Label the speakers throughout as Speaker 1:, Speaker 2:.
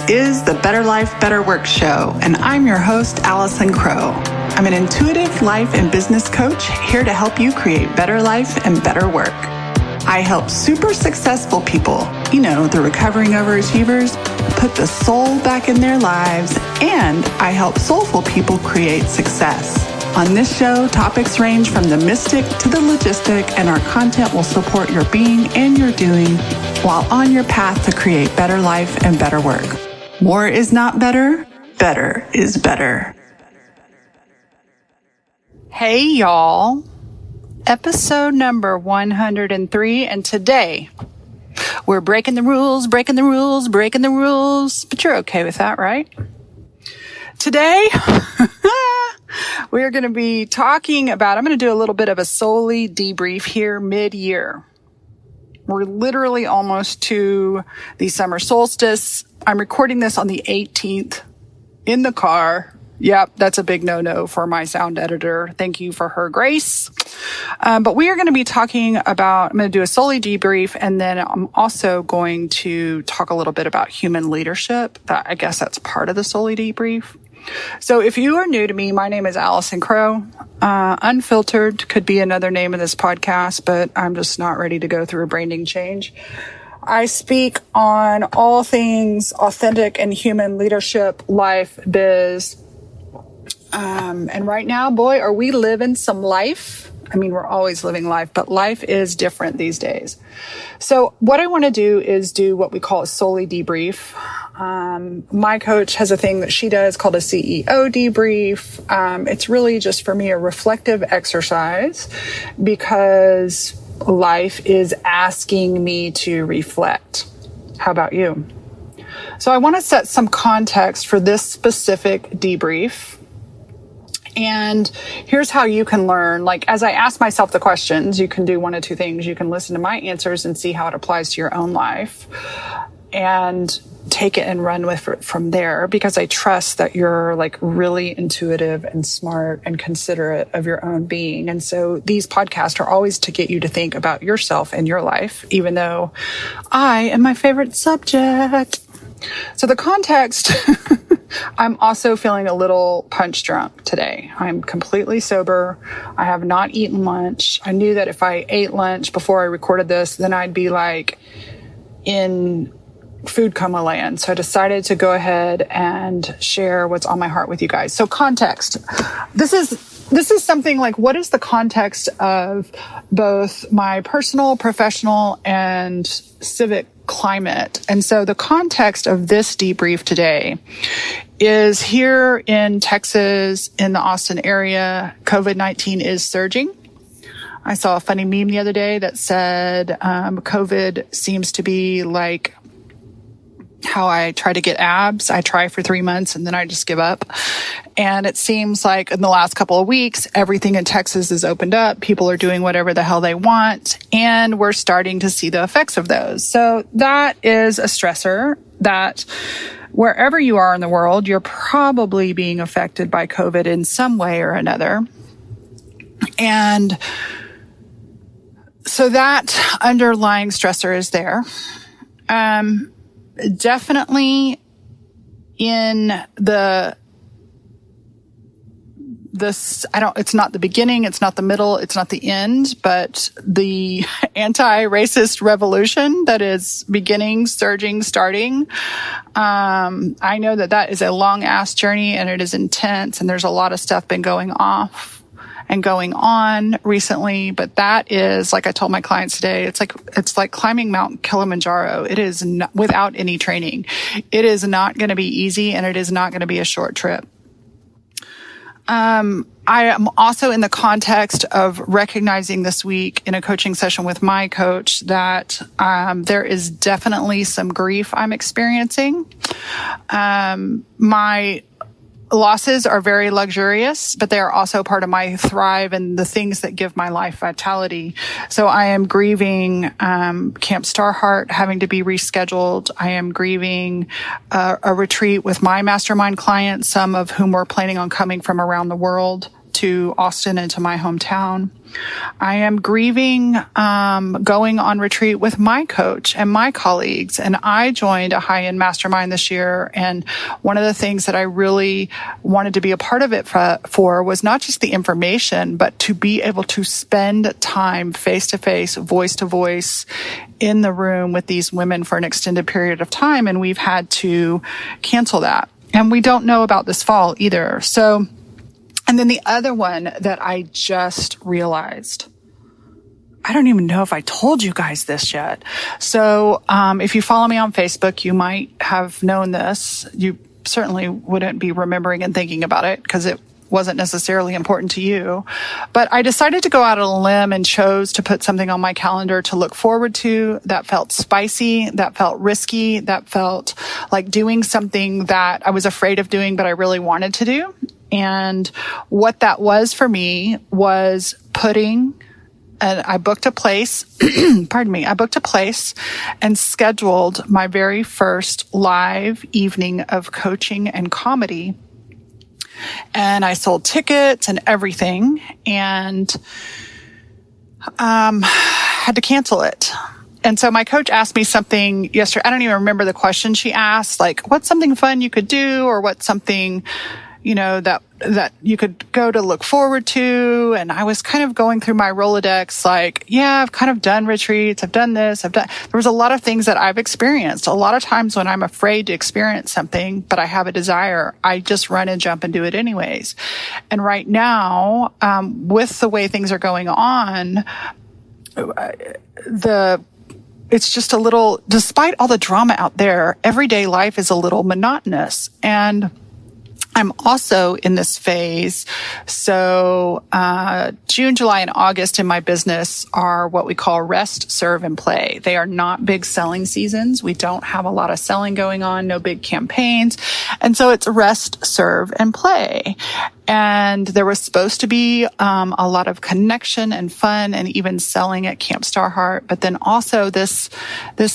Speaker 1: is the Better Life, Better Work show, and I'm your host, Allison Crow. I'm an intuitive life and business coach here to help you create better life and better work. I help super successful people, the recovering overachievers, put the soul back in their lives, and I help soulful people create success. On this show, topics range from the mystic to the logistic, and our content will support your being and your doing while on your path to create better life and better work. More is not better. Better is better. Hey, y'all. Episode number 103, and today we're breaking the rules, but you're okay with that, right? Today, we're going to be talking about, I'm going to do a little bit of a Soulie debrief here mid-year. We're literally almost to the summer solstice. I'm recording this on the 18th in the car. Yep, that's a big no-no for my sound editor. Thank you for her grace. But we are going to be talking about, I'm going to do a Soulie debrief, and then I'm also going to talk a little bit about human leadership. I guess that's part of the Soulie debrief. So if you are new to me, my name is Allison Crow. Unfiltered could be another name of this podcast, but I'm just not ready to go through a branding change. I speak on all things authentic and human leadership, life, biz. And right now, boy, are we living some life. I mean, we're always living life, but life is different these days. So what I want to do is do what we call a Soulie debrief. My coach has a thing that she does called a CEO debrief. It's really just for me a reflective exercise because life is asking me to reflect. How about you? So I want to set some context for this specific debrief. And here's how you can learn. Like, as I ask myself the questions, you can do one of two things. You can listen to my answers and see how it applies to your own life and take it and run with it from there, because I trust that you're like really intuitive and smart and considerate of your own being. And so these podcasts are always to get you to think about yourself and your life, even though I am my favorite subject. So the context, I'm also feeling a little punch drunk today. I'm completely sober. I have not eaten lunch. I knew that if I ate lunch before I recorded this, then I'd be like in food coma land. So I decided to go ahead and share what's on my heart with you guys. So context. This is something like, what is the context of both my personal, professional, and civic climate? And so the context of this debrief today is here in Texas, in the Austin area, COVID-19 is surging. I saw a funny meme the other day that said, COVID seems to be like how I try to get abs. I try for 3 months and then I just give up. And it seems like in the last couple of weeks, everything in Texas is opened up. People are doing whatever the hell they want. And we're starting to see the effects of those. So that is a stressor that wherever you are in the world, you're probably being affected by COVID in some way or another. And so that underlying stressor is there. Definitely in it's not the beginning, it's not the middle, it's not the end, but the anti-racist revolution that is beginning, surging, starting. I know that is a long ass journey and it is intense and there's a lot of stuff been going off and going on recently, but that is, like I told my clients today, it's like climbing Mount Kilimanjaro. It is not, without any training. It is not going to be easy and it is not going to be a short trip. I am also in the context of recognizing this week in a coaching session with my coach that there is definitely some grief I'm experiencing. My losses are very luxurious, but they are also part of my thrive and the things that give my life vitality. So I am grieving Camp Starheart having to be rescheduled. I am grieving a retreat with my mastermind clients, some of whom were planning on coming from around the world to Austin and to my hometown. I am grieving going on retreat with my coach and my colleagues. And I joined a high-end mastermind this year. And one of the things that I really wanted to be a part of it for was not just the information, but to be able to spend time face-to-face, voice-to-voice in the room with these women for an extended period of time. And we've had to cancel that. And we don't know about this fall either. So, and then the other one that I just realized, I don't even know if I told you guys this yet. So, if you follow me on Facebook, you might have known this. You certainly wouldn't be remembering and thinking about it because it wasn't necessarily important to you. But I decided to go out on a limb and chose to put something on my calendar to look forward to that felt spicy, that felt risky, that felt like doing something that I was afraid of doing, but I really wanted to do. And what that was for me was I booked a place, I booked a place and scheduled my very first live evening of coaching and comedy. And I sold tickets and everything and had to cancel it. And so my coach asked me something yesterday. I don't even remember the question she asked, like, what's something fun you could do, or what's something, that you could go to look forward to. And I was kind of going through my Rolodex, like, yeah, I've kind of done retreats. I've done this. There was a lot of things that I've experienced. A lot of times when I'm afraid to experience something, but I have a desire, I just run and jump and do it anyways. And right now, with the way things are going on, it's just a little, despite all the drama out there, everyday life is a little monotonous. And I'm also in this phase. So June, July, and August in my business are what we call rest, serve, and play. They are not big selling seasons. We don't have a lot of selling going on, no big campaigns. And so it's rest, serve, and play. And there was supposed to be a lot of connection and fun and even selling at Camp Starheart, but then also this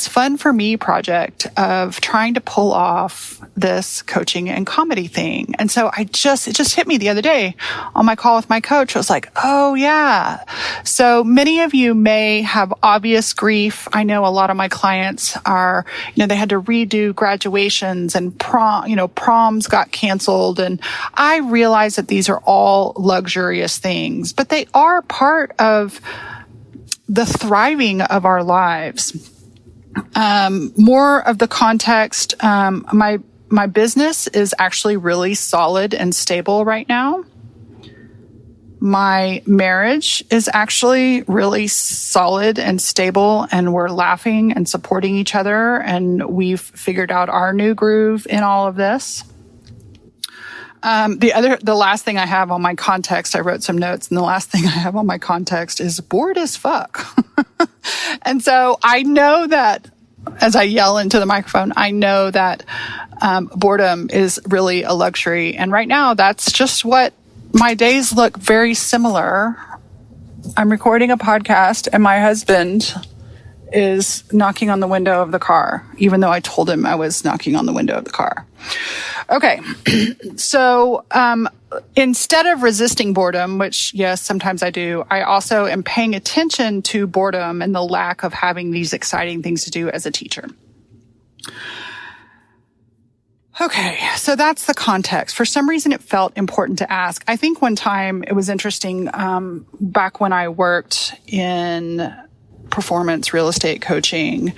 Speaker 1: fun for me project of trying to pull off this coaching and comedy thing. And so it just hit me the other day on my call with my coach. I was like, oh yeah. So many of you may have obvious grief. I know a lot of my clients are, they had to redo graduations and proms got canceled. And I realize that these are all luxurious things, but they are part of the thriving of our lives. More of the context, my business is actually really solid and stable right now. My marriage is actually really solid and stable, and we're laughing and supporting each other, and we've figured out our new groove in all of this. The last thing I have on my context, I wrote some notes, and the last thing I have on my context is bored as fuck. And so I know that as I yell into the microphone, I know that boredom is really a luxury. And right now, that's just what my days look very similar. I'm recording a podcast, and my husband is knocking on the window of the car, even though I told him I was knocking on the window of the car. Okay. So, instead of resisting boredom, which yes, sometimes I do, I also am paying attention to boredom and the lack of having these exciting things to do as a teacher. Okay, so that's the context. For some reason, it felt important to ask. I think one time it was interesting, back when I worked in performance real estate coaching,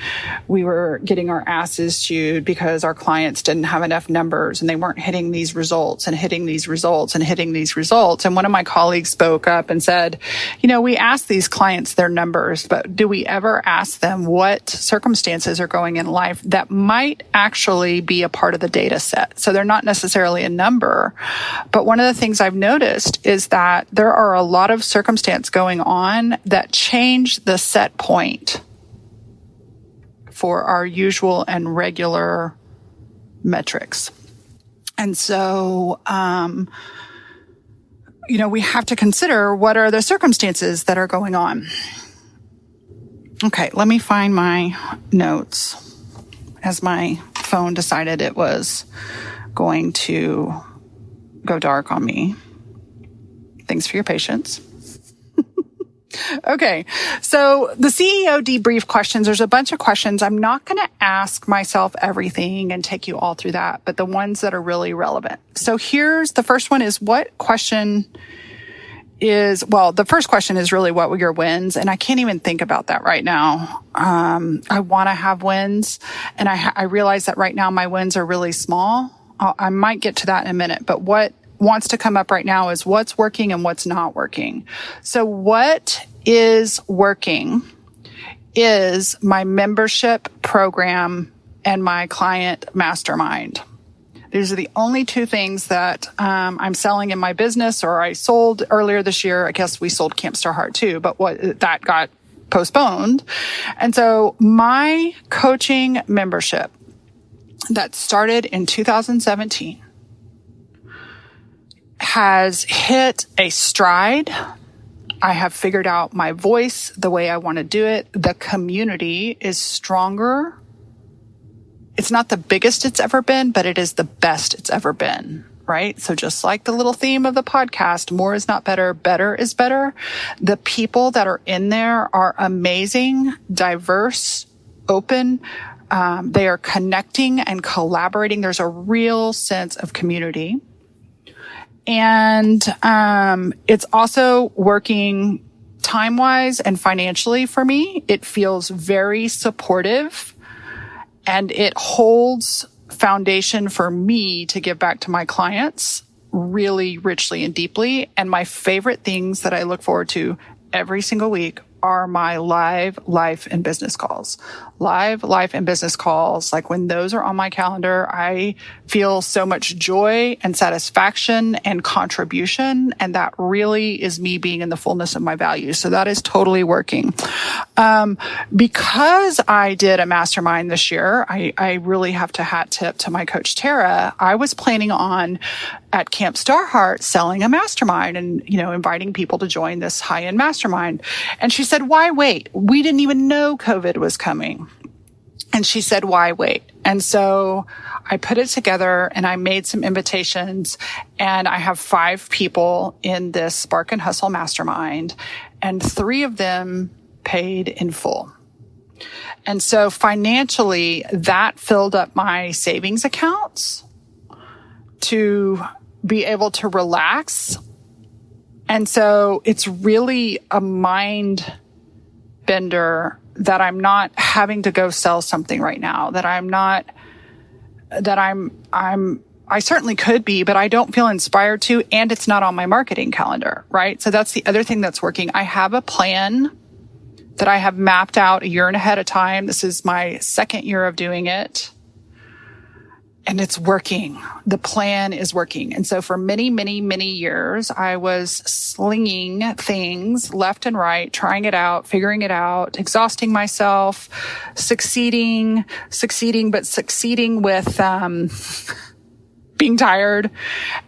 Speaker 1: we were getting our asses chewed because our clients didn't have enough numbers and they weren't hitting these results and hitting these results and hitting these results. And one of my colleagues spoke up and said, we ask these clients their numbers, but do we ever ask them what circumstances are going in life that might actually be a part of the data set? So they're not necessarily a number. But one of the things I've noticed is that there are a lot of circumstance going on that change the set point for our usual and regular metrics. And so, we have to consider what are the circumstances that are going on. Okay, let me find my notes as my phone decided it was going to go dark on me. Thanks for your patience. Okay. So the CEO debrief questions, there's a bunch of questions. I'm not going to ask myself everything and take you all through that, but the ones that are really relevant. So here's the first one is the first question is really what were your wins? And I can't even think about that right now. I want to have wins. And I realize that right now my wins are really small. I might get to that in a minute, but what wants to come up right now is what's working and what's not working. So what is working is my membership program and my client mastermind. These are the only two things that I'm selling in my business, or I sold earlier this year. I guess we sold Camp Star Heart too, but that got postponed. And so my coaching membership that started in 2017 has hit a stride. I have figured out my voice, the way I want to do it. The community is stronger. It's not the biggest it's ever been, but it is the best it's ever been, right? So just like the little theme of the podcast, more is not better, better is better. The people that are in there are amazing, diverse, open. They are connecting and collaborating. There's a real sense of community. And it's also working time-wise and financially for me. It feels very supportive, and it holds foundation for me to give back to my clients really richly and deeply. And my favorite things that I look forward to every single week are my live life and business calls. Live life and business calls, like when those are on my calendar, I feel so much joy and satisfaction and contribution. And that really is me being in the fullness of my values. So that is totally working. Because I did a mastermind this year, I really have to hat tip to my coach, Tara. I was planning on at Camp Star Heart selling a mastermind and, inviting people to join this high-end mastermind. And she said, why wait? We didn't even know COVID was coming. And she said, why wait? And so I put it together and I made some invitations, and I have 5 people in this Spark and Hustle mastermind, and 3 of them paid in full. And so financially, that filled up my savings accounts to be able to relax. And so it's really a mind bender that I'm not having to go sell something right now, I certainly could be, but I don't feel inspired to, and it's not on my marketing calendar, right? So that's the other thing that's working. I have a plan that I have mapped out a year and ahead of time. This is my 2nd year of doing it. And it's working. The plan is working. And so for many, many, many years, I was slinging things left and right, trying it out, figuring it out, exhausting myself, succeeding with, being tired.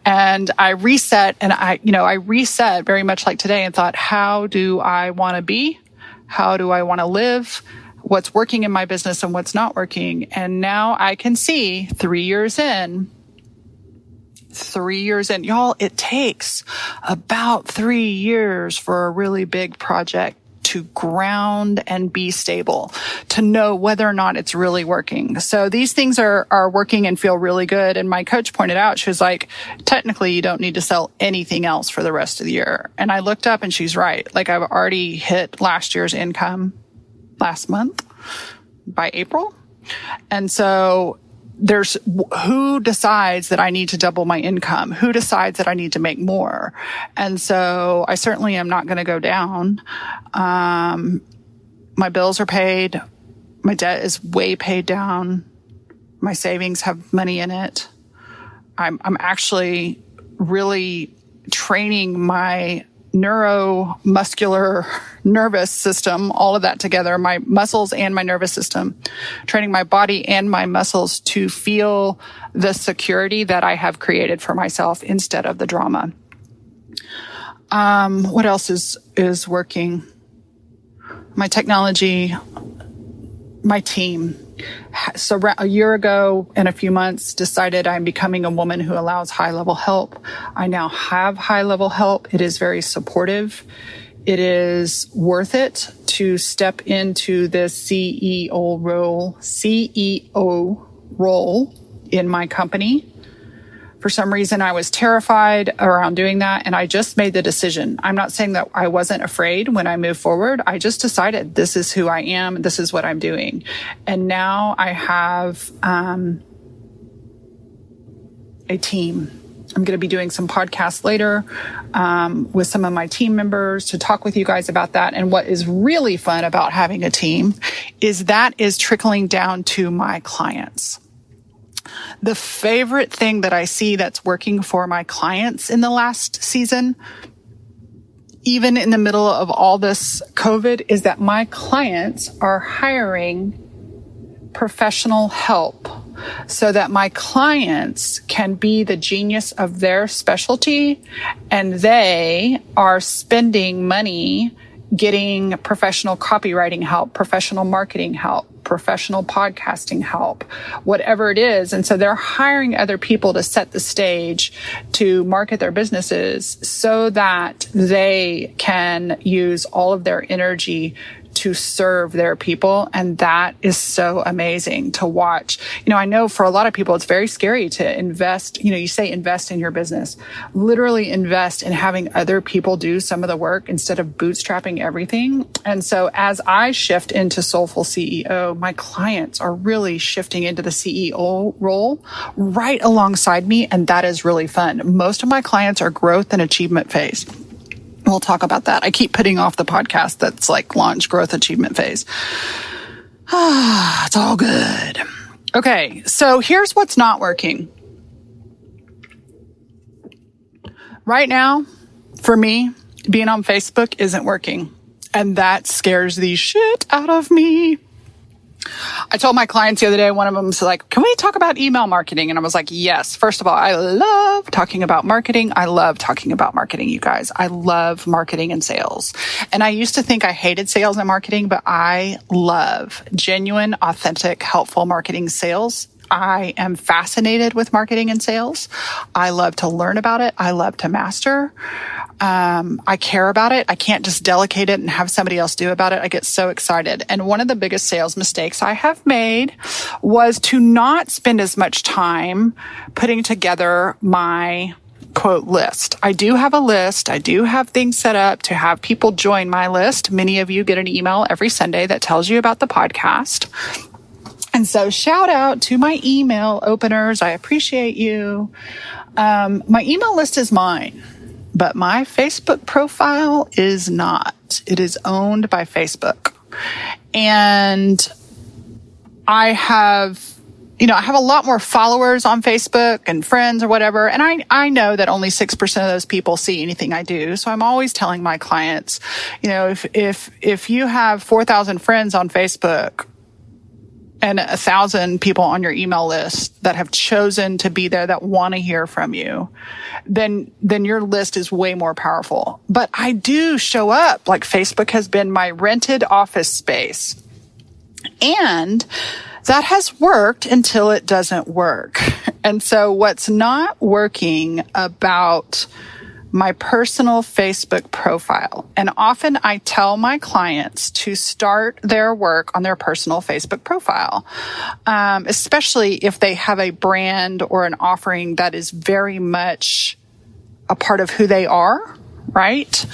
Speaker 1: And I reset, and I reset very much like today and thought, how do I want to be? How do I want to live? What's working in my business and what's not working. And now I can see 3 years in, y'all, it takes about 3 years for a really big project to ground and be stable, to know whether or not it's really working. So these things are working and feel really good. And my coach pointed out, she was like, technically you don't need to sell anything else for the rest of the year. And I looked up and she's right. Like I've already hit last year's income last month by April. And so there's who decides that I need to double my income? Who decides that I need to make more? And so I certainly am not going to go down. My bills are paid. My debt is way paid down. My savings have money in it. I'm actually really training my neuromuscular nervous system, all of that together, my muscles and my nervous system, training my body and my muscles to feel the security that I have created for myself instead of the drama. What else is working? My technology, my team. So a year ago, in a few months, decided I'm becoming a woman who allows high-level help. I now have high-level help. It is very supportive. it is worth it to step into this CEO role in my company. For some reason, I was terrified around doing that, and I just made the decision. I'm not saying that I wasn't afraid when I moved forward. I just decided this is who I am. This is what I'm doing. And now I have a team. I'm going to be doing some podcasts later with some of my team members to talk with you guys about that. And what is really fun about having a team is that is trickling down to my clients. The favorite thing that I see that's working for my clients in the last season, even in the middle of all this COVID, is that my clients are hiring professional help so that my clients can be the genius of their specialty, and they are spending money getting professional copywriting help, professional marketing help, professional podcasting help, whatever it is. And so they're hiring other people to set the stage to market their businesses so that they can use all of their energy to serve their people. And that is so amazing to watch. I know for a lot of people, it's very scary to invest. You say invest in your business, literally invest in having other people do some of the work instead of bootstrapping everything. And so as I shift into Soulful CEO, my clients are really shifting into the CEO role right alongside me. And that is really fun. Most of my clients are growth and achievement phase. We'll talk about that. I keep putting off the podcast that's like launch, growth, achievement phase. It's all good. Okay, so here's what's not working. Right now, for me, being on Facebook isn't working. And that scares the shit out of me. I told my clients the other day, one of them was like, can we talk about email marketing? And I was like, yes. First of all, I love talking about marketing. I love talking about marketing, you guys. I love marketing and sales. And I used to think I hated sales and marketing, but I love genuine, authentic, helpful marketing sales. I am fascinated with marketing and sales. I love to learn about it. I love to master. I care about it. I can't just delegate it and have somebody else do about it. I get so excited. And one of the biggest sales mistakes I have made was to not spend as much time putting together my quote list. I do have a list. I do have things set up to have people join my list. Many of you get an email every Sunday that tells you about the podcast. And so shout out to my email openers. I appreciate you. My email list is mine, but my Facebook profile is not. It is owned by Facebook. And I have a lot more followers on Facebook and friends or whatever. And I know that only 6% of those people see anything I do. So I'm always telling my clients, if you have 4,000 friends on Facebook, and 1,000 people on your email list that have chosen to be there, that want to hear from you, then your list is way more powerful. But I do show up. Like, Facebook has been my rented office space. And that has worked until it doesn't work. And so what's not working about my personal Facebook profile. And often I tell my clients to start their work on their personal Facebook profile, especially if they have a brand or an offering that is very much a part of who they are, right?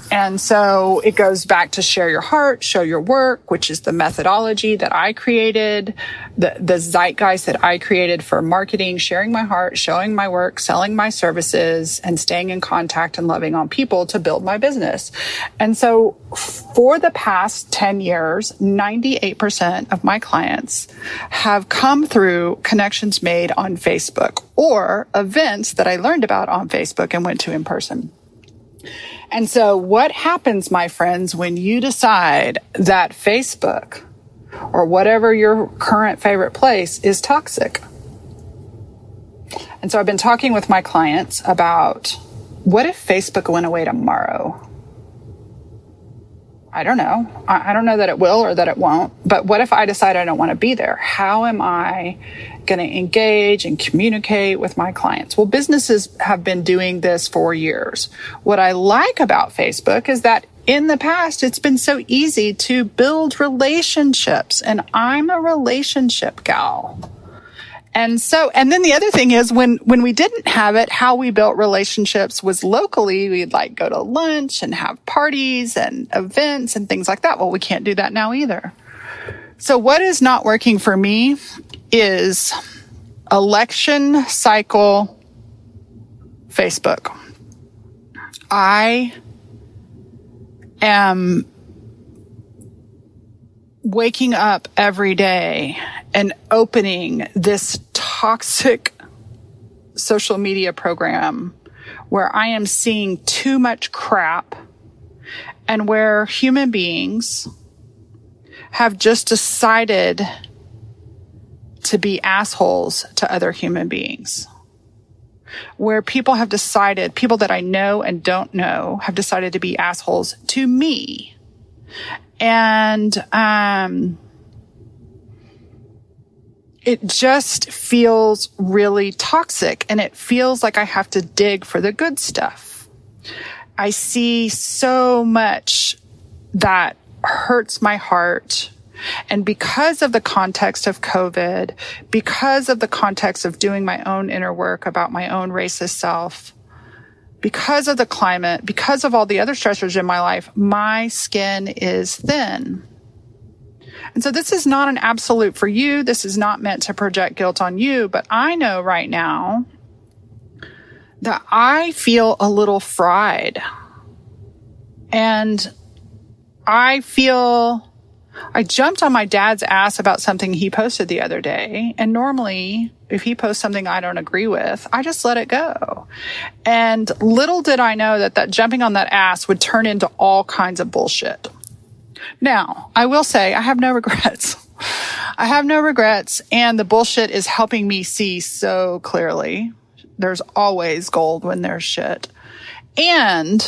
Speaker 1: And so it goes back to share your heart, show your work, which is the methodology that I created, the zeitgeist that I created for marketing, sharing my heart, showing my work, selling my services, and staying in contact and loving on people to build my business. And so for the past 10 years, 98% of my clients have come through connections made on Facebook or events that I learned about on Facebook and went to in person. And so what happens, my friends, when you decide that Facebook or whatever your current favorite place is toxic? And so I've been talking with my clients about, what if Facebook went away tomorrow? I don't know. I don't know that it will or that it won't. But what if I decide I don't want to be there? How am I going to engage and communicate with my clients? Well, businesses have been doing this for years. What I like about Facebook is that in the past, it's been so easy to build relationships, and I'm a relationship gal. And then the other thing is when we didn't have it, how we built relationships was locally. We'd like go to lunch and have parties and events and things like that. Well, we can't do that now either. So what is not working for me is election cycle Facebook. I am waking up every day and opening this toxic social media program where I am seeing too much crap and where human beings have just decided to be assholes to other human beings. Where people have decided, people that I know and don't know, have decided to be assholes to me. And it just feels really toxic, and it feels like I have to dig for the good stuff. I see so much that hurts my heart. And because of the context of COVID, because of the context of doing my own inner work about my own racist self, because of the climate, because of all the other stressors in my life, my skin is thin. And so this is not an absolute for you. This is not meant to project guilt on you. But I know right now that I feel a little fried. And I jumped on my dad's ass about something he posted the other day. And normally, if he posts something I don't agree with, I just let it go. And little did I know that jumping on that ass would turn into all kinds of bullshit. Now, I will say I have no regrets. I have no regrets. And the bullshit is helping me see so clearly. There's always gold when there's shit. And,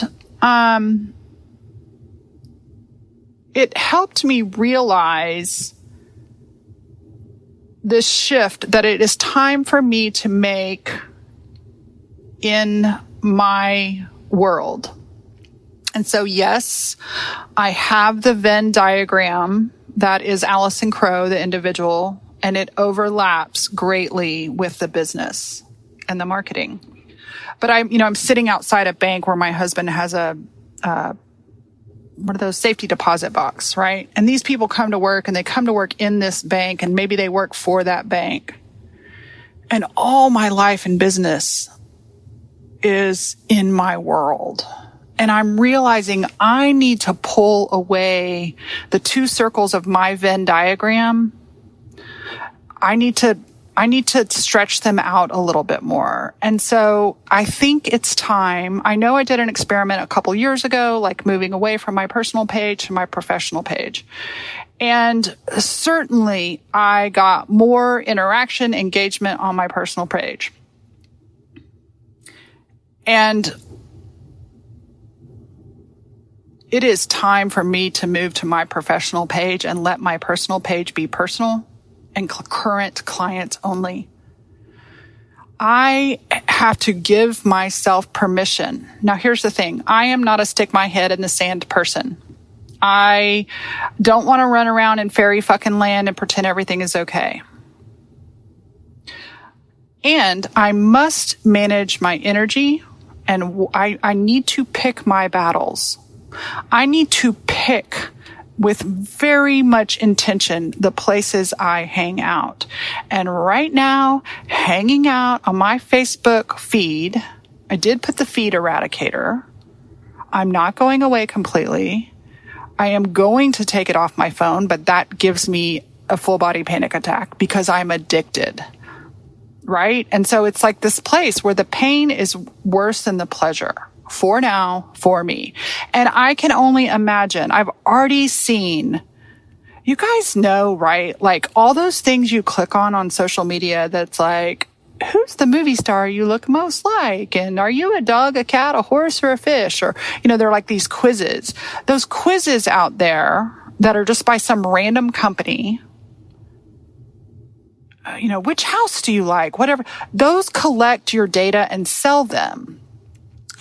Speaker 1: it helped me realize this shift that it is time for me to make in my world. And so, yes, I have the Venn diagram that is Allison Crow, the individual, and it overlaps greatly with the business and the marketing. But I'm sitting outside a bank where my husband has a what are those safety deposit box, right? And these people come to work, and they come to work in this bank, and maybe they work for that bank. And all my life in business is in my world. And I'm realizing I need to pull away the two circles of my Venn diagram. I need to stretch them out a little bit more. And so I think it's time. I know I did an experiment a couple years ago, like moving away from my personal page to my professional page. And certainly I got more interaction, engagement on my personal page. And it is time for me to move to my professional page and let my personal page be personal and current clients only. I have to give myself permission. Now, here's the thing. I am not a stick my head in the sand person. I don't want to run around in fairy fucking land and pretend everything is okay. And I must manage my energy, and I need to pick my battles. I need to pick with very much intention the places I hang out. And right now, hanging out on my Facebook feed, I did put the feed eradicator. I'm not going away completely. I am going to take it off my phone, but that gives me a full body panic attack because I'm addicted. Right? And so it's like this place where the pain is worse than the pleasure. For now, for me. And I can only imagine, I've already seen, you guys know, right? Like all those things you click on social media that's like, who's the movie star you look most like? And are you a dog, a cat, a horse, or a fish? Or, they're like these quizzes. Those quizzes out there that are just by some random company. Which house do you like? Whatever. Those collect your data and sell them.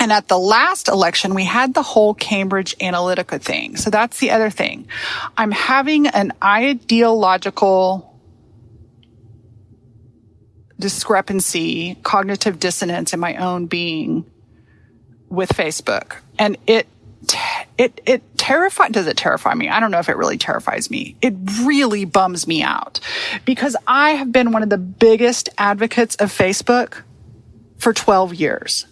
Speaker 1: And at the last election, we had the whole Cambridge Analytica thing. So that's the other thing. I'm having an ideological discrepancy, cognitive dissonance in my own being with Facebook. And it terrifies, does it terrify me? I don't know if it really terrifies me. It really bums me out because I have been one of the biggest advocates of Facebook for 12 years.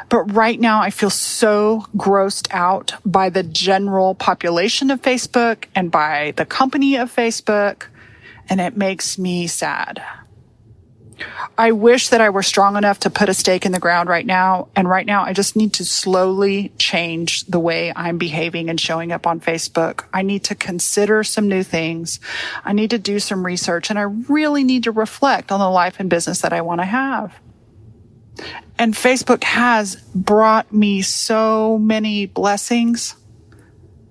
Speaker 1: But right now I feel so grossed out by the general population of Facebook and by the company of Facebook, and it makes me sad. I wish that I were strong enough to put a stake in the ground right now. And right now, I just need to slowly change the way I'm behaving and showing up on Facebook. I need to consider some new things. I need to do some research. And I really need to reflect on the life and business that I want to have. And Facebook has brought me so many blessings,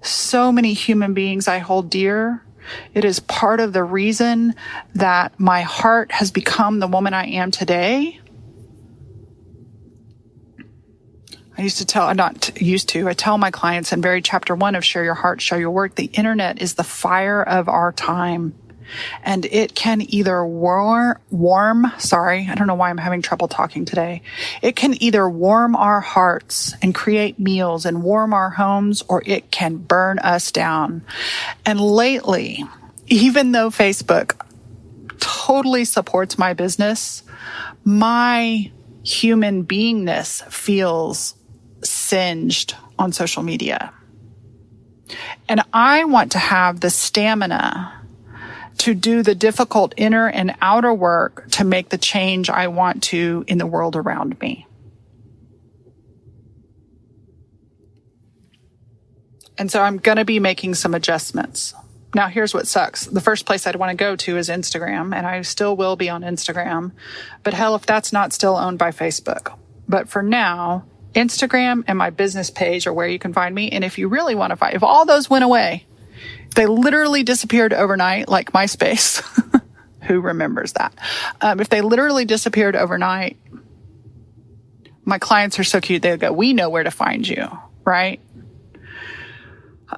Speaker 1: so many human beings I hold dear. It is part of the reason that my heart has become the woman I am today. I tell my clients in very chapter 1 of Share Your Heart, Show Your Work, the internet is the fire of our time. And it can either I don't know why I'm having trouble talking today. It can either warm our hearts and create meals and warm our homes, or it can burn us down. And lately, even though Facebook totally supports my business, my human beingness feels singed on social media. And I want to have the stamina to do the difficult inner and outer work to make the change I want to in the world around me. And so I'm going to be making some adjustments. Now, here's what sucks. The first place I'd want to go to is Instagram, and I still will be on Instagram. But hell, if that's not still owned by Facebook. But for now, Instagram and my business page are where you can find me. And if you really want to find, if all those went away, they literally disappeared overnight, like MySpace. Who remembers that? If they literally disappeared overnight, my clients are so cute. They go, we know where to find you, right?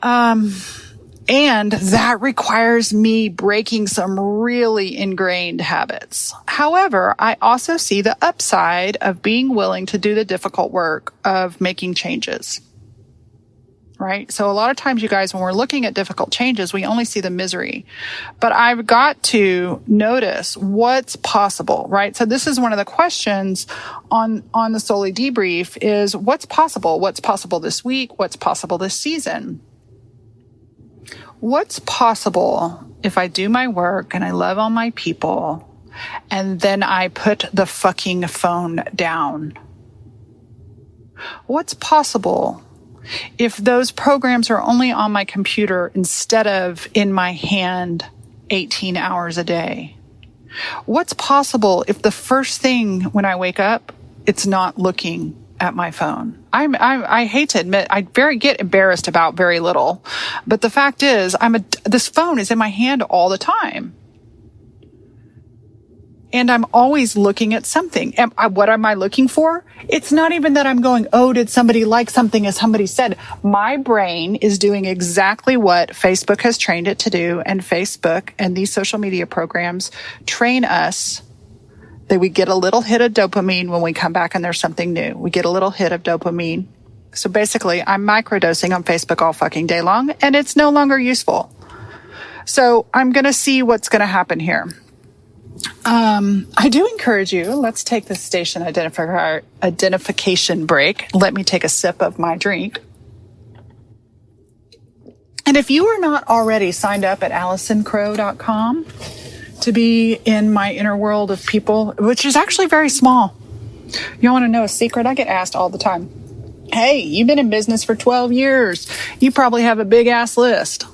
Speaker 1: And that requires me breaking some really ingrained habits. However, I also see the upside of being willing to do the difficult work of making changes. Right? So a lot of times, you guys, when we're looking at difficult changes, we only see the misery. But I've got to notice what's possible, right? So this is one of the questions on the Soulie Debrief is what's possible? What's possible this week? What's possible this season? What's possible if I do my work and I love all my people and then I put the fucking phone down? What's possible if those programs are only on my computer instead of in my hand 18 hours a day? What's possible if the first thing when I wake up, it's not looking at my phone? I hate to admit, I get embarrassed about very little, but the fact is, this phone is in my hand all the time. And I'm always looking at something. What am I looking for? It's not even that I'm going, oh, did somebody like something as somebody said? My brain is doing exactly what Facebook has trained it to do. And Facebook and these social media programs train us that we get a little hit of dopamine when we come back and there's something new. We get a little hit of dopamine. So basically, I'm microdosing on Facebook all fucking day long, and it's no longer useful. So I'm going to see what's going to happen here. I do encourage you, let's take the station identification break. Let me take a sip of my drink. And if you are not already signed up at AllisonCrow.com to be in my inner world of people, which is actually very small. You want to know a secret? I get asked all the time. Hey, you've been in business for 12 years. You probably have a big ass list.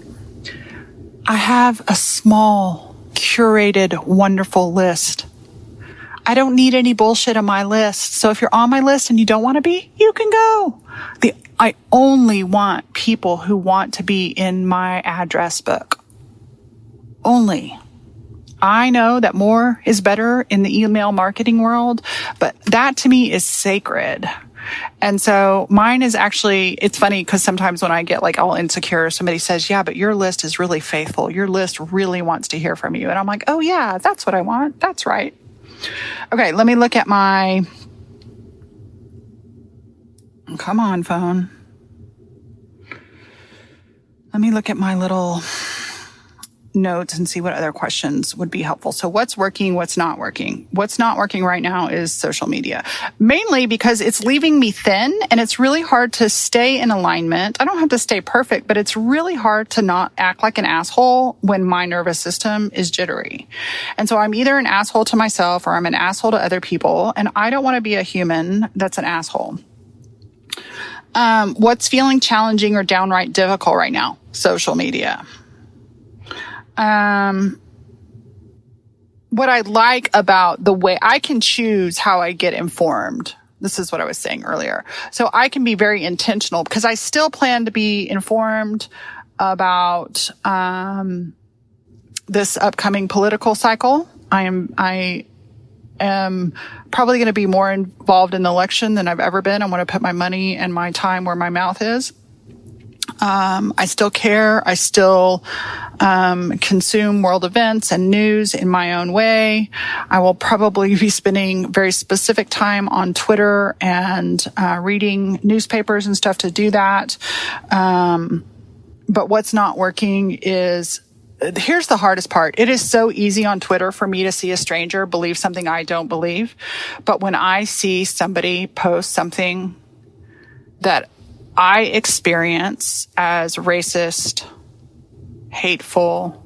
Speaker 1: I have a small, curated, wonderful list. I don't need any bullshit on my list. So if you're on my list and you don't want to be, you can go. I only want people who want to be in my address book. Only. I know that more is better in the email marketing world, but that to me is sacred. And so mine is actually, it's funny because sometimes when I get like all insecure, somebody says, yeah, but your list is really faithful. Your list really wants to hear from you. And I'm like, oh yeah, that's what I want. That's right. Okay, let me look at my, come on, phone. Let me look at my little notes and see what other questions would be helpful. So what's working, what's not working? What's not working right now is social media, mainly because it's leaving me thin and it's really hard to stay in alignment. I don't have to stay perfect, but it's really hard to not act like an asshole when my nervous system is jittery. And so I'm either an asshole to myself or I'm an asshole to other people. And I don't want to be a human that's an asshole. What's feeling challenging or downright difficult right now? Social media. What I like about the way I can choose how I get informed. This is what I was saying earlier. So I can be very intentional because I still plan to be informed about, this upcoming political cycle. I am probably going to be more involved in the election than I've ever been. I want to put my money and my time where my mouth is. I still care. I still consume world events and news in my own way. I will probably be spending very specific time on Twitter and reading newspapers and stuff to do that. But what's not working is, here's the hardest part. It is so easy on Twitter for me to see a stranger believe something I don't believe. But when I see somebody post something that I experience as racist, hateful,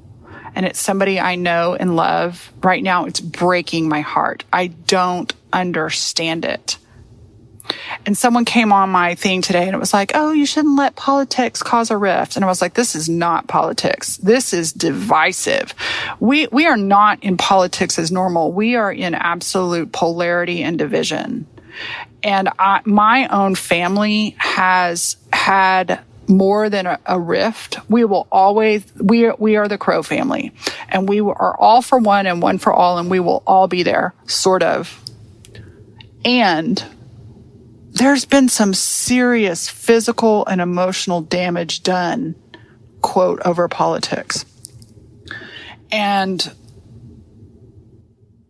Speaker 1: and it's somebody I know and love, right now it's breaking my heart. I don't understand it. And someone came on my thing today and it was like, oh, you shouldn't let politics cause a rift. And I was like, this is not politics. This is divisive. We are not in politics as normal. We are in absolute polarity and division. And my own family has had more than a rift. We will always, we are the Crow family, and we are all for one and one for all, and we will all be there, sort of. And there's been some serious physical and emotional damage done, quote, over politics. And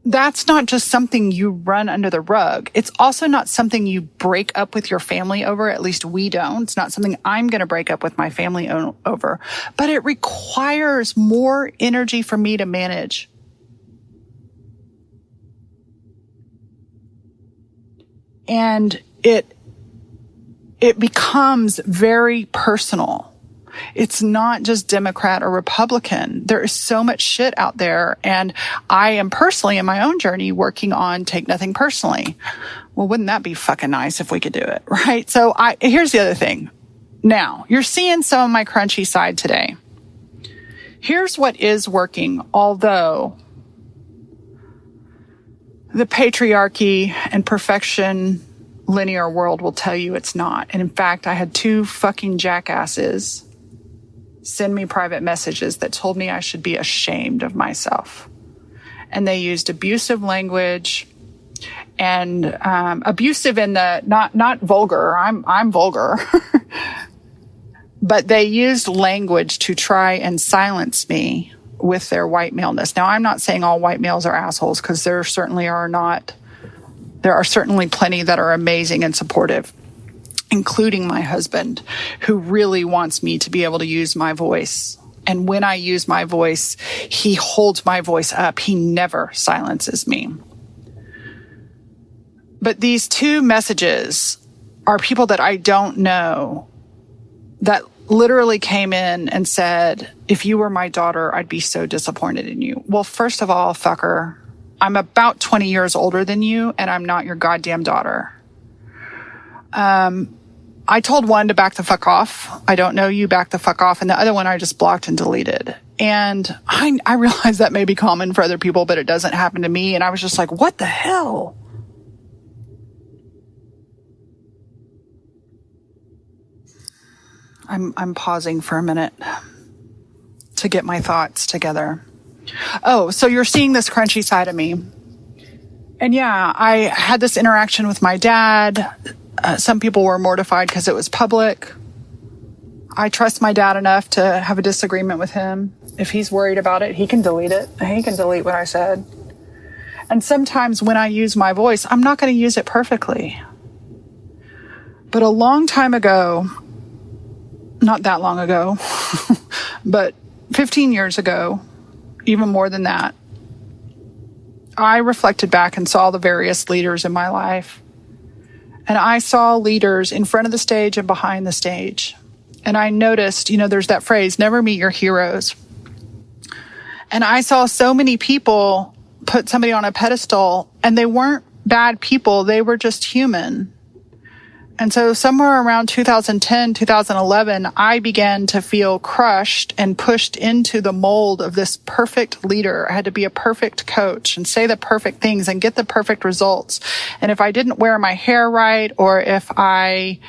Speaker 1: that's not just something you run under the rug. It's also not something you break up with your family over. At least we don't. It's not something I'm going to break up with my family over. But it requires more energy for me to manage. And it becomes very personal. It's not just Democrat or Republican. There is so much shit out there. And I am personally in my own journey working on take nothing personally. Well, wouldn't that be fucking nice if we could do it, right? So here's the other thing. Now, you're seeing some of my crunchy side today. Here's what is working, although the patriarchy and perfection linear world will tell you it's not. And in fact, I had 2 fucking jackasses send me private messages that told me I should be ashamed of myself. And they used abusive language and abusive in the not vulgar. I'm vulgar. But they used language to try and silence me with their white maleness. Now, I'm not saying all white males are assholes, because there certainly are not. There are certainly plenty that are amazing and supportive, including my husband, who really wants me to be able to use my voice. And when I use my voice, he holds my voice up. He never silences me. But these 2 messages are people that I don't know that literally came in and said, if you were my daughter, I'd be so disappointed in you. Well, first of all, fucker, I'm about 20 years older than you, and I'm not your goddamn daughter. I told one to back the fuck off. I don't know you, back the fuck off. And the other one I just blocked and deleted. And I realize that may be common for other people, but it doesn't happen to me. And I was just like, what the hell? I'm pausing for a minute to get my thoughts together. Oh, so you're seeing this crunchy side of me. And yeah, I had this interaction with my dad Some people were mortified because it was public. I trust my dad enough to have a disagreement with him. If he's worried about it, he can delete it. He can delete what I said. And sometimes when I use my voice, I'm not going to use it perfectly. But a long time ago, not that long ago, but 15 years ago, even more than that, I reflected back and saw the various leaders in my life. And I saw leaders in front of the stage and behind the stage. And I noticed, there's that phrase, never meet your heroes. And I saw so many people put somebody on a pedestal, and they weren't bad people. They were just human. And so somewhere around 2010, 2011, I began to feel crushed and pushed into the mold of this perfect leader. I had to be a perfect coach and say the perfect things and get the perfect results. And if I didn't wear my hair right, or if I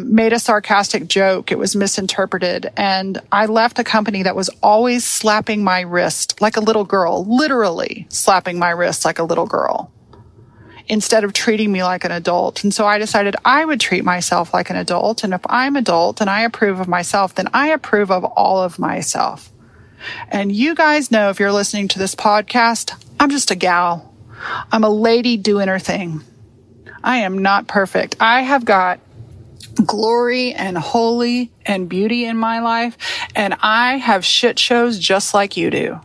Speaker 1: made a sarcastic joke, it was misinterpreted. And I left a company that was always slapping my wrist like a little girl, literally slapping my wrist like a little girl, instead of treating me like an adult. And so I decided I would treat myself like an adult. And if I'm adult and I approve of myself, then I approve of all of myself. And you guys know, if you're listening to this podcast, I'm just a gal. I'm a lady doing her thing. I am not perfect. I have got glory and holy and beauty in my life, and I have shit shows just like you do.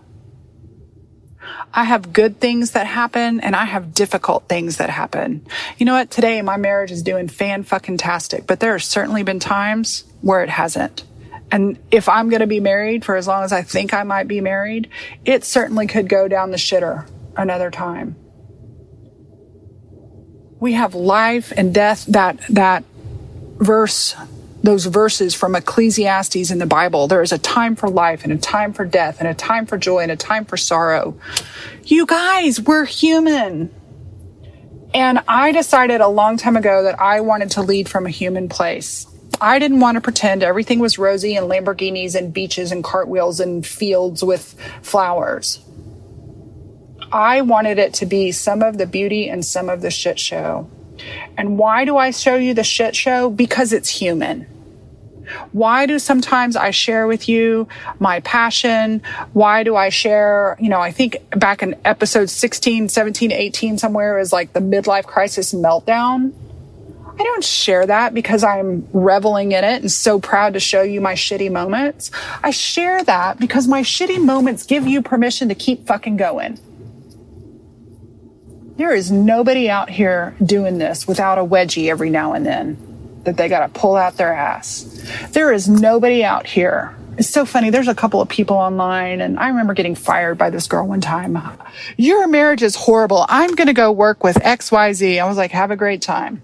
Speaker 1: I have good things that happen, and I have difficult things that happen. You know what? Today, my marriage is doing fan-fucking-tastic, but there have certainly been times where it hasn't. And if I'm going to be married for as long as I think I might be married, it certainly could go down the shitter another time. We have life and death, that verse, those verses from Ecclesiastes in the Bible. There is a time for life and a time for death and a time for joy and a time for sorrow. You guys, we're human. And I decided a long time ago that I wanted to lead from a human place. I didn't want to pretend everything was rosy and Lamborghinis and beaches and cartwheels and fields with flowers. I wanted it to be some of the beauty and some of the shit show. And why do I show you the shit show? Because it's human. Why do sometimes I share with you my passion? Why do I share, I think back in episode 16, 17, 18 somewhere is like the midlife crisis meltdown. I don't share that because I'm reveling in it and so proud to show you my shitty moments. I share that because my shitty moments give you permission to keep fucking going. There is nobody out here doing this without a wedgie every now and then that they got to pull out their ass. There is nobody out here. It's so funny. There's a couple of people online, and I remember getting fired by this girl one time. Your marriage is horrible. I'm going to go work with XYZ. I was like, have a great time.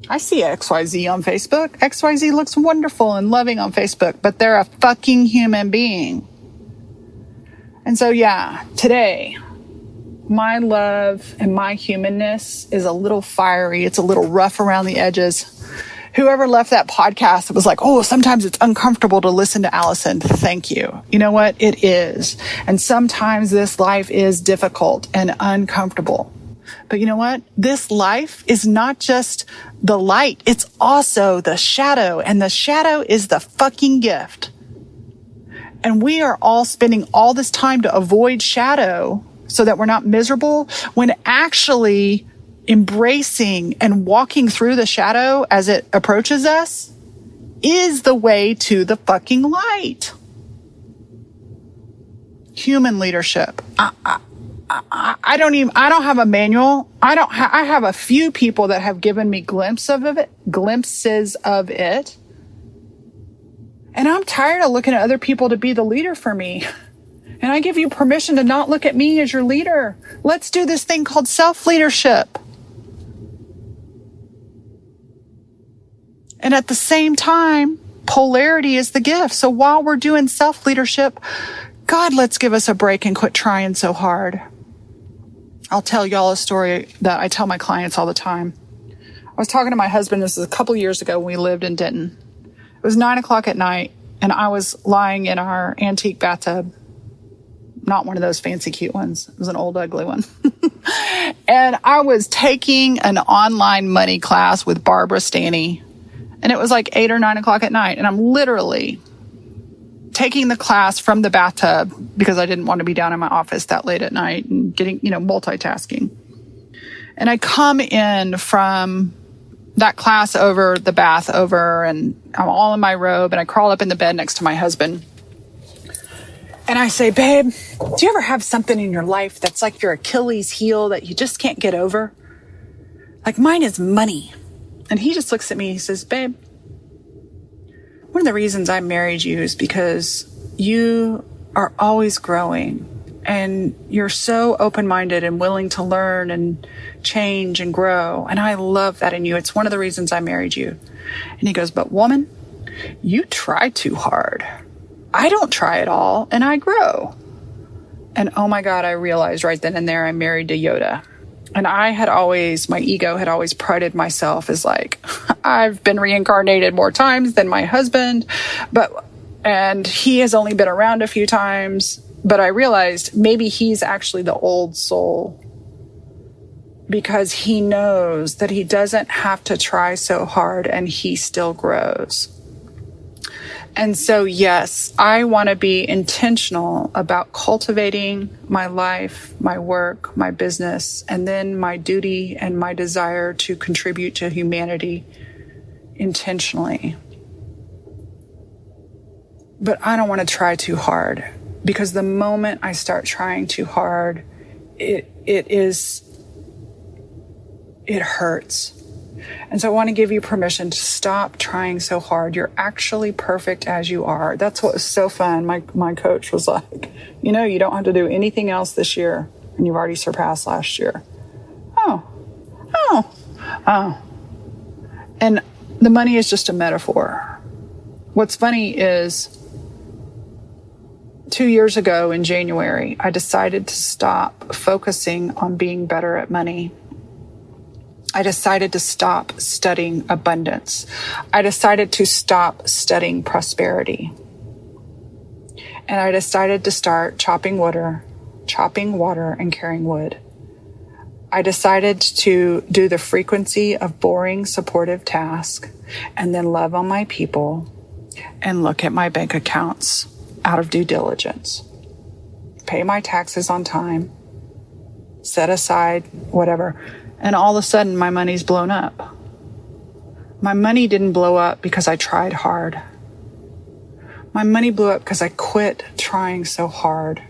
Speaker 1: I see XYZ on Facebook. XYZ looks wonderful and loving on Facebook, but they're a fucking human being. And so, today, my love and my humanness is a little fiery. It's a little rough around the edges. Whoever left that podcast, it was like, oh, sometimes it's uncomfortable to listen to Allison. Thank you. You know what? It is. And sometimes this life is difficult and uncomfortable. But you know what? This life is not just the light. It's also the shadow. And the shadow is the fucking gift. And we are all spending all this time to avoid shadow so that we're not miserable, when actually embracing and walking through the shadow as it approaches us is the way to the fucking light. Human leadership. I don't have a manual. I have a few people that have given me glimpses of it. And I'm tired of looking at other people to be the leader for me. And I give you permission to not look at me as your leader. Let's do this thing called self-leadership. And at the same time, polarity is the gift. So while we're doing self-leadership, God, let's give us a break and quit trying so hard. I'll tell y'all a story that I tell my clients all the time. I was talking to my husband, this is a couple years ago when we lived in Denton. It was 9:00 at night, and I was lying in our antique bathtub. Not one of those fancy cute ones. It was an old ugly one. And I was taking an online money class with Barbara Stanny. And it was like 8 or 9 o'clock at night. And I'm literally taking the class from the bathtub because I didn't want to be down in my office that late at night and getting, multitasking. And I come in from that class over, the bath over, and I'm all in my robe, and I crawl up in the bed next to my husband. And I say, babe, do you ever have something in your life that's like your Achilles heel that you just can't get over? Like mine is money. And he just looks at me, he says, babe, one of the reasons I married you is because you are always growing and you're so open-minded and willing to learn and change and grow. And I love that in you. It's one of the reasons I married you. And he goes, but woman, you try too hard. I don't try at all and I grow. And oh my God, I realized right then and there I'm married to Yoda. And my ego had always prided myself as like, I've been reincarnated more times than my husband, and he has only been around a few times. But I realized maybe he's actually the old soul because he knows that he doesn't have to try so hard and he still grows. And so, yes, I want to be intentional about cultivating my life, my work, my business, and then my duty and my desire to contribute to humanity intentionally. But I don't want to try too hard because the moment I start trying too hard, it hurts. And so I want to give you permission to stop trying so hard. You're actually perfect as you are. That's what was so fun. My coach was like, you don't have to do anything else this year, and you've already surpassed last year. Oh. And the money is just a metaphor. What's funny is 2 years ago in January, I decided to stop focusing on being better at money. I decided to stop studying abundance. I decided to stop studying prosperity. And I decided to start chopping water, and carrying wood. I decided to do the frequency of boring, supportive tasks and then love on my people and look at my bank accounts out of due diligence. Pay my taxes on time, set aside whatever. And all of a sudden, my money's blown up. My money didn't blow up because I tried hard. My money blew up because I quit trying so hard.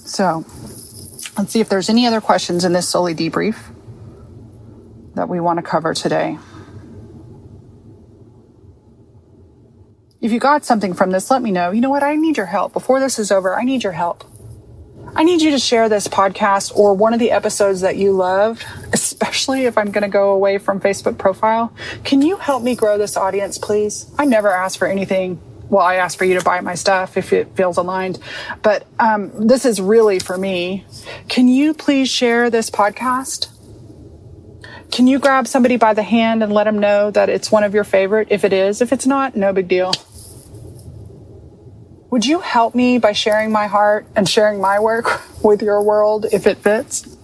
Speaker 1: So, let's see if there's any other questions in this Soulie Debrief that we want to cover today. If you got something from this, let me know. You know what? I need your help. Before this is over, I need your help. I need you to share this podcast or one of the episodes that you loved, especially if I'm going to go away from Facebook profile. Can you help me grow this audience, please? I never ask for anything. Well, I ask for you to buy my stuff if it feels aligned. But this is really for me. Can you please share this podcast? Can you grab somebody by the hand and let them know that it's one of your favorite? If it is, if it's not, no big deal. Would you help me by sharing my heart and sharing my work with your world if it fits?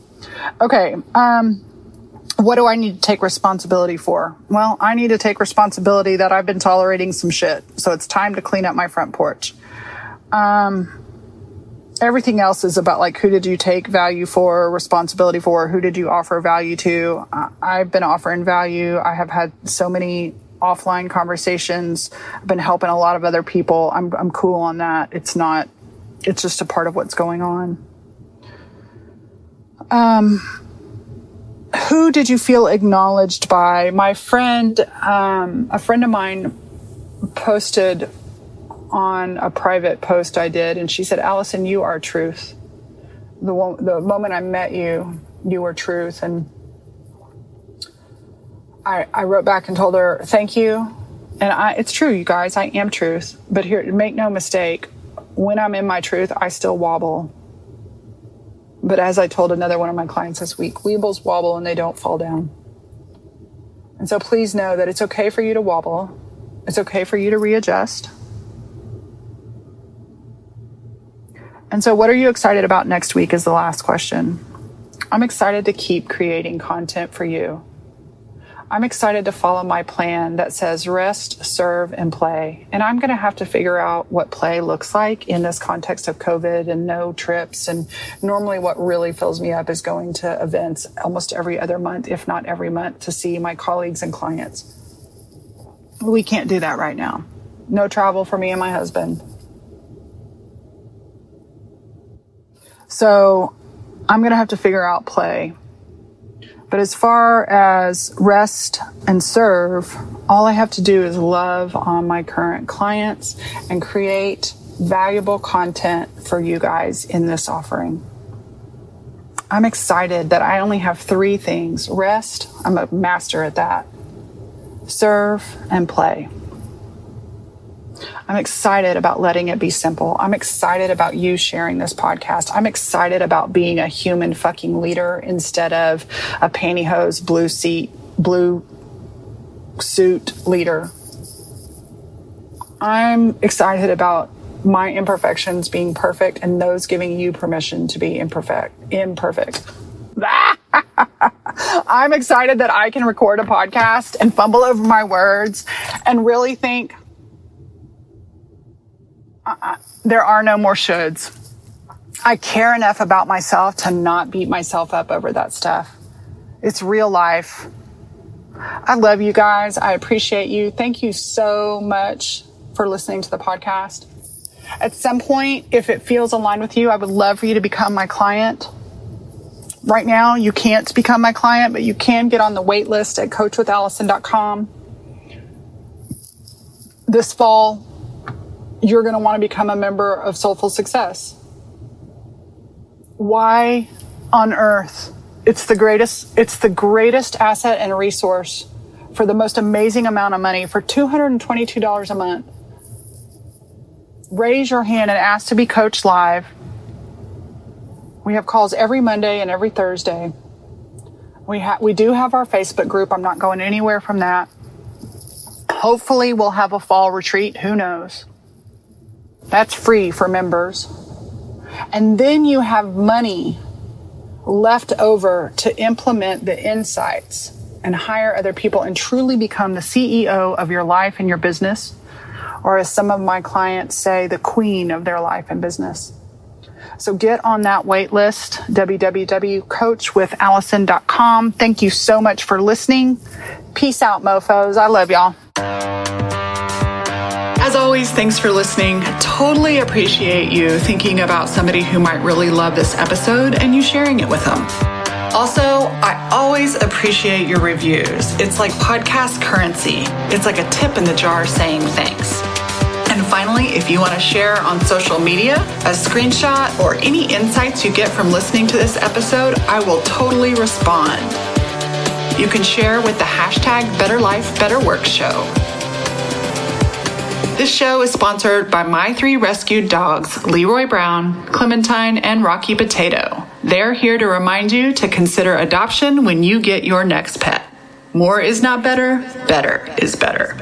Speaker 1: Okay. What do I need to take responsibility for? Well, I need to take responsibility that I've been tolerating some shit. So it's time to clean up my front porch. Everything else is about like, who did you take value for, responsibility for? Who did you offer value to? I've been offering value. I have had so many offline conversations. I've been helping a lot of other people. I'm cool on that. It's just a part of what's going on. Who did you feel acknowledged by? My friend, a friend of mine posted on a private post I did, and she said, Allison, you are truth. The moment I met you, you were truth. And I wrote back and told her, thank you. And it's true, you guys, I am truth. But here, make no mistake, when I'm in my truth, I still wobble. But as I told another one of my clients this week, weebles wobble and they don't fall down. And so please know that it's okay for you to wobble. It's okay for you to readjust. And so what are you excited about next week is the last question. I'm excited to keep creating content for you. I'm excited to follow my plan that says rest, serve, and play. And I'm going to have to figure out what play looks like in this context of COVID and no trips. And normally what really fills me up is going to events almost every other month, if not every month, to see my colleagues and clients. We can't do that right now. No travel for me and my husband. So I'm going to have to figure out play. But as far as rest and serve, all I have to do is love on my current clients and create valuable content for you guys in this offering. I'm excited that I only have 3 things. Rest, I'm a master at that. Serve and play. I'm excited about letting it be simple. I'm excited about you sharing this podcast. I'm excited about being a human fucking leader instead of a pantyhose, blue suit leader. I'm excited about my imperfections being perfect and those giving you permission to be imperfect. I'm excited that I can record a podcast and fumble over my words and really think there are no more shoulds. I care enough about myself to not beat myself up over that stuff. It's real life. I love you guys. I appreciate you. Thank you so much for listening to the podcast. At some point, if it feels aligned with you, I would love for you to become my client. Right now, you can't become my client, but you can get on the wait list at coachwithallison.com. This fall, you're going to want to become a member of Soulful Success. Why on earth? It's the greatest asset and resource for the most amazing amount of money for $222 a month. Raise your hand and ask to be coached live. We have calls every Monday and every Thursday. We do have our Facebook group. I'm not going anywhere from that. Hopefully we'll have a fall retreat. Who knows? That's free for members. And then you have money left over to implement the insights and hire other people and truly become the CEO of your life and your business. Or as some of my clients say, the queen of their life and business. So get on that wait list, www.coachwithallison.com. Thank you so much for listening. Peace out, mofos. I love y'all. As always, thanks for listening. Totally appreciate you thinking about somebody who might really love this episode and you sharing it with them. Also, I always appreciate your reviews. It's like podcast currency. It's like a tip in the jar saying thanks. And finally, if you want to share on social media, a screenshot or any insights you get from listening to this episode, I will totally respond. You can share with the hashtag Better Life, Better Work Show. This show is sponsored by my 3 rescued dogs, Leroy Brown, Clementine, and Rocky Potato. They're here to remind you to consider adoption when you get your next pet. More is not better, better is better.